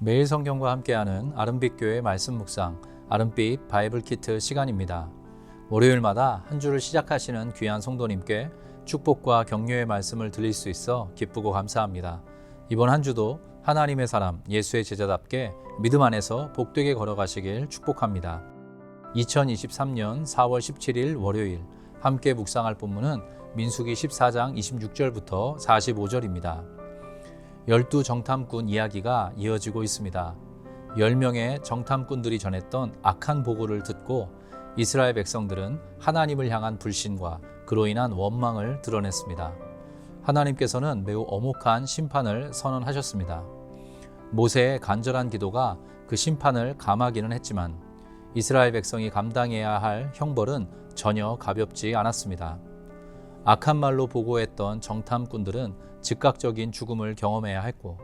매일 성경과 함께하는 아름빛 교회 말씀 묵상, 아름빛 바이블 키트 시간입니다. 월요일마다 한 주를 시작하시는 귀한 성도님께 축복과 격려의 말씀을 드릴 수 있어 기쁘고 감사합니다. 이번 한 주도 하나님의 사람, 예수의 제자답게 믿음 안에서 복되게 걸어가시길 축복합니다. 2023년 4월 17일 월요일 함께 묵상할 본문은 민수기 14장 26절부터 45절입니다. 12 정탐꾼 이야기가 이어지고 있습니다. 10명의 정탐꾼들이 전했던 악한 보고를 듣고 이스라엘 백성들은 하나님을 향한 불신과 그로 인한 원망을 드러냈습니다. 하나님께서는 매우 엄혹한 심판을 선언하셨습니다. 모세의 간절한 기도가 그 심판을 감하기는 했지만 이스라엘 백성이 감당해야 할 형벌은 전혀 가볍지 않았습니다. 악한 말로 보고했던 정탐꾼들은 즉각적인 죽음을 경험해야 했고,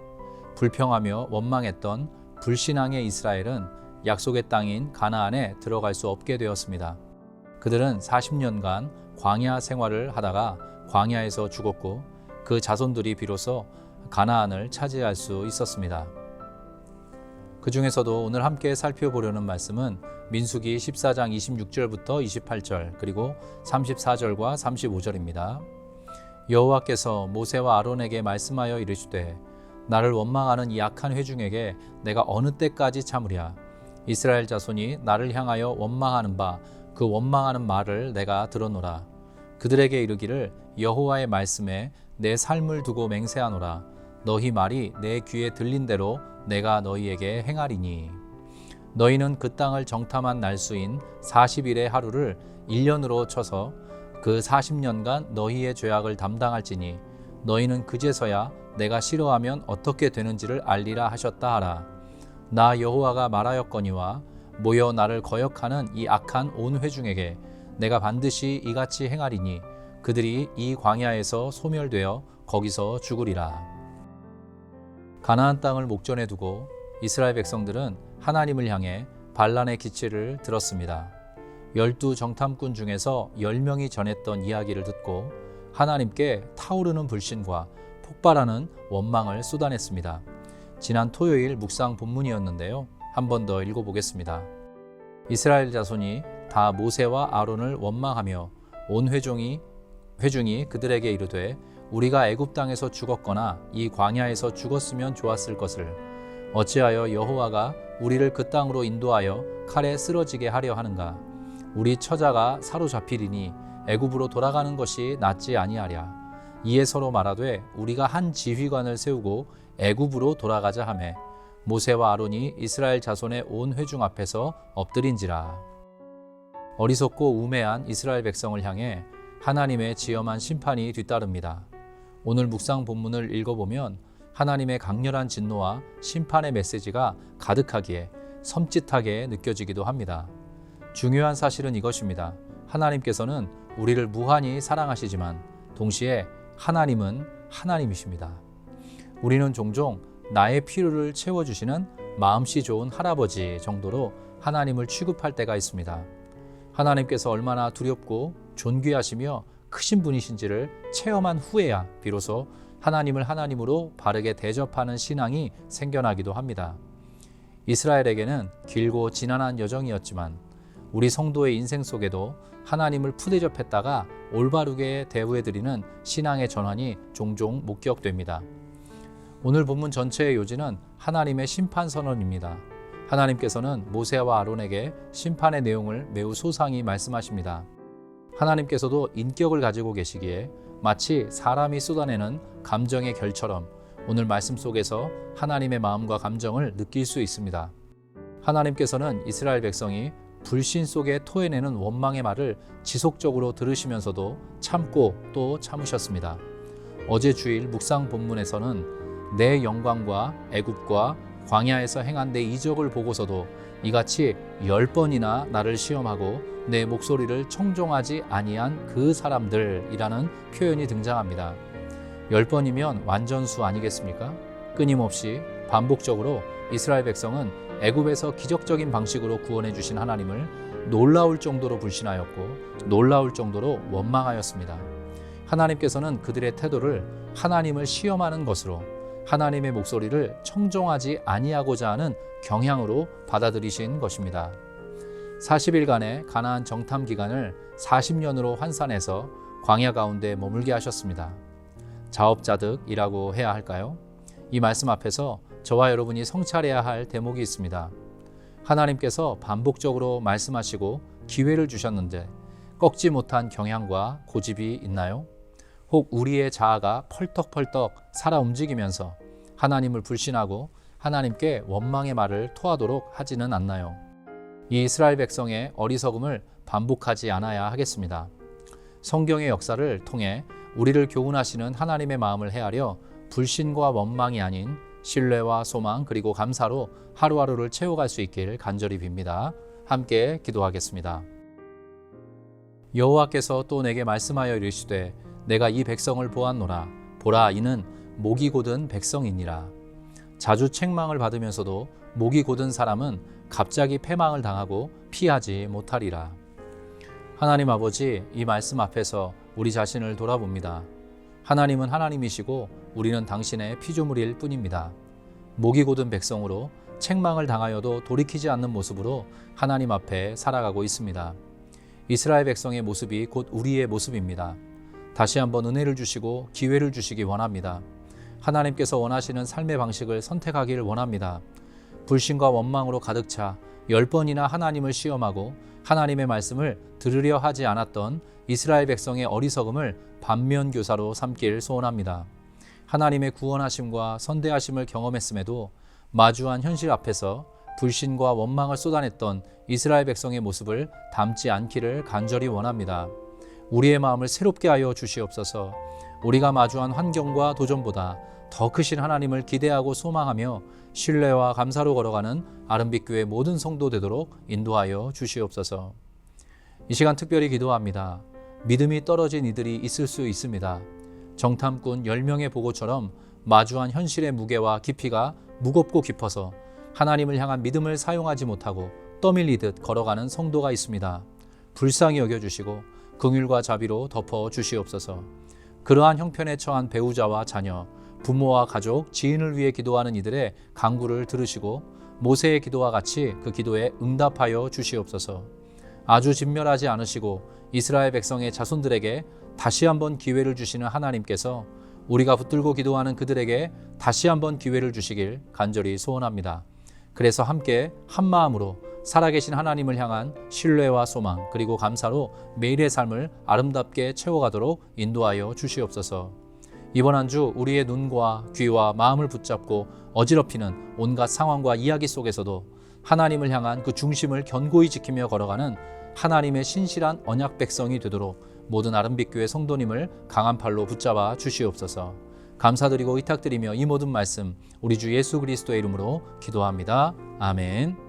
불평하며 원망했던 불신앙의 이스라엘은 약속의 땅인 가나안에 들어갈 수 없게 되었습니다. 그들은 40년간 광야 생활을 하다가 광야에서 죽었고, 그 자손들이 비로소 가나안을 차지할 수 있었습니다. 그 중에서도 오늘 함께 살펴보려는 말씀은 민수기 14장 26절부터 28절 그리고 34절과 35절입니다. 여호와께서 모세와 아론에게 말씀하여 이르시되 나를 원망하는 이 악한 회중에게 내가 어느 때까지 참으랴. 이스라엘 자손이 나를 향하여 원망하는 바 그 원망하는 말을 내가 들었노라. 그들에게 이르기를 여호와의 말씀에 내 삶을 두고 맹세하노라. 너희 말이 내 귀에 들린 대로 내가 너희에게 행하리니 너희는 그 땅을 정탐한 날수인 40일의 하루를 1년으로 쳐서 그 40년간 너희의 죄악을 담당할지니 너희는 그제서야 내가 싫어하면 어떻게 되는지를 알리라 하셨다 하라. 나 여호와가 말하였거니와 모여 나를 거역하는 이 악한 온 회중에게 내가 반드시 이같이 행하리니 그들이 이 광야에서 소멸되어 거기서 죽으리라. 가나안 땅을 목전에 두고 이스라엘 백성들은 하나님을 향해 반란의 기치를 들었습니다. 12 정탐꾼 중에서 10명이 전했던 이야기를 듣고 하나님께 타오르는 불신과 폭발하는 원망을 쏟아냈습니다. 지난 토요일 묵상 본문이었는데요. 한 번 더 읽어보겠습니다. 이스라엘 자손이 다 모세와 아론을 원망하며 온 회중이 그들에게 이르되 우리가 애굽 땅에서 죽었거나 이 광야에서 죽었으면 좋았을 것을 어찌하여 여호와가 우리를 그 땅으로 인도하여 칼에 쓰러지게 하려 하는가. 우리 처자가 사로잡히리니 애굽으로 돌아가는 것이 낫지 아니하랴. 이에 서로 말하되 우리가 한 지휘관을 세우고 애굽으로 돌아가자 하매 모세와 아론이 이스라엘 자손의 온 회중 앞에서 엎드린지라. 어리석고 우매한 이스라엘 백성을 향해 하나님의 지엄한 심판이 뒤따릅니다. 오늘 묵상 본문을 읽어보면 하나님의 강렬한 진노와 심판의 메시지가 가득하기에 섬찟하게 느껴지기도 합니다. 중요한 사실은 이것입니다. 하나님께서는 우리를 무한히 사랑하시지만 동시에 하나님은 하나님이십니다. 우리는 종종 나의 필요를 채워주시는 마음씨 좋은 할아버지 정도로 하나님을 취급할 때가 있습니다. 하나님께서 얼마나 두렵고 존귀하시며 크신 분이신지를 체험한 후에야 비로소 하나님을 하나님으로 바르게 대접하는 신앙이 생겨나기도 합니다. 이스라엘에게는 길고 지난한 여정이었지만 우리 성도의 인생 속에도 하나님을 푸대접했다가 올바르게 대우해드리는 신앙의 전환이 종종 목격됩니다. 오늘 본문 전체의 요지는 하나님의 심판 선언입니다. 하나님께서는 모세와 아론에게 심판의 내용을 매우 소상히 말씀하십니다. 하나님께서도 인격을 가지고 계시기에 마치 사람이 쏟아내는 감정의 결처럼 오늘 말씀 속에서 하나님의 마음과 감정을 느낄 수 있습니다. 하나님께서는 이스라엘 백성이 불신 속에 토해내는 원망의 말을 지속적으로 들으시면서도 참고 또 참으셨습니다. 어제 주일 묵상 본문에서는 내 영광과 애굽과 광야에서 행한 내 이적을 보고서도 이같이 10번이나 나를 시험하고 내 목소리를 청종하지 아니한 그 사람들이라는 표현이 등장합니다. 10번이면 완전수 아니겠습니까? 끊임없이 반복적으로 이스라엘 백성은 애굽에서 기적적인 방식으로 구원해 주신 하나님을 놀라울 정도로 불신하였고 놀라울 정도로 원망하였습니다. 하나님께서는 그들의 태도를 하나님을 시험하는 것으로 하나님의 목소리를 청종하지 아니하고자 하는 경향으로 받아들이신 것입니다. 40일간의 가나안 정탐 기간을 40년으로 환산해서 광야 가운데 머물게 하셨습니다. 자업자득이라고 해야 할까요? 이 말씀 앞에서 저와 여러분이 성찰해야 할 대목이 있습니다. 하나님께서 반복적으로 말씀하시고 기회를 주셨는데 꺾지 못한 경향과 고집이 있나요? 혹 우리의 자아가 펄떡펄떡 살아 움직이면서 하나님을 불신하고 하나님께 원망의 말을 토하도록 하지는 않나요? 이 이스라엘 백성의 어리석음을 반복하지 않아야 하겠습니다. 성경의 역사를 통해 우리를 교훈하시는 하나님의 마음을 헤아려 불신과 원망이 아닌 신뢰와 소망 그리고 감사로 하루하루를 채워갈 수 있길 간절히 빕니다. 함께 기도하겠습니다. 여호와께서 또 내게 말씀하여 이르시되 내가 이 백성을 보았노라. 보라, 이는 목이 곧은 백성이니라. 자주 책망을 받으면서도 목이 곧은 사람은 갑자기 패망을 당하고 피하지 못하리라. 하나님 아버지, 이 말씀 앞에서 우리 자신을 돌아봅니다. 하나님은 하나님이시고 우리는 당신의 피조물일 뿐입니다. 목이 곧은 백성으로 책망을 당하여도 돌이키지 않는 모습으로 하나님 앞에 살아가고 있습니다. 이스라엘 백성의 모습이 곧 우리의 모습입니다. 다시 한번 은혜를 주시고 기회를 주시기 원합니다. 하나님께서 원하시는 삶의 방식을 선택하기를 원합니다. 불신과 원망으로 가득 차 10번이나 하나님을 시험하고 하나님의 말씀을 들으려 하지 않았던 이스라엘 백성의 어리석음을 반면교사로 삼길 소원합니다. 하나님의 구원하심과 선대하심을 경험했음에도 마주한 현실 앞에서 불신과 원망을 쏟아냈던 이스라엘 백성의 모습을 담지 않기를 간절히 원합니다. 우리의 마음을 새롭게 하여 주시옵소서. 우리가 마주한 환경과 도전보다 더 크신 하나님을 기대하고 소망하며 신뢰와 감사로 걸어가는 아름빛 교회 모든 성도 되도록 인도하여 주시옵소서. 이 시간 특별히 기도합니다. 믿음이 떨어진 이들이 있을 수 있습니다. 정탐꾼 10명의 보고처럼 마주한 현실의 무게와 깊이가 무겁고 깊어서 하나님을 향한 믿음을 사용하지 못하고 떠밀리듯 걸어가는 성도가 있습니다. 불쌍히 여겨주시고 긍휼과 자비로 덮어 주시옵소서. 그러한 형편에 처한 배우자와 자녀, 부모와 가족, 지인을 위해 기도하는 이들의 간구를 들으시고 모세의 기도와 같이 그 기도에 응답하여 주시옵소서. 아주 진멸하지 않으시고 이스라엘 백성의 자손들에게 다시 한번 기회를 주시는 하나님께서 우리가 붙들고 기도하는 그들에게 다시 한번 기회를 주시길 간절히 소원합니다. 그래서 함께 한 마음으로 살아계신 하나님을 향한 신뢰와 소망 그리고 감사로 매일의 삶을 아름답게 채워가도록 인도하여 주시옵소서. 이번 한 주 우리의 눈과 귀와 마음을 붙잡고 어지럽히는 온갖 상황과 이야기 속에서도 하나님을 향한 그 중심을 견고히 지키며 걸어가는 하나님의 신실한 언약 백성이 되도록 모든 아름빛 교회 성도님을 강한 팔로 붙잡아 주시옵소서. 감사드리고 의탁드리며 이 모든 말씀 우리 주 예수 그리스도의 이름으로 기도합니다. 아멘.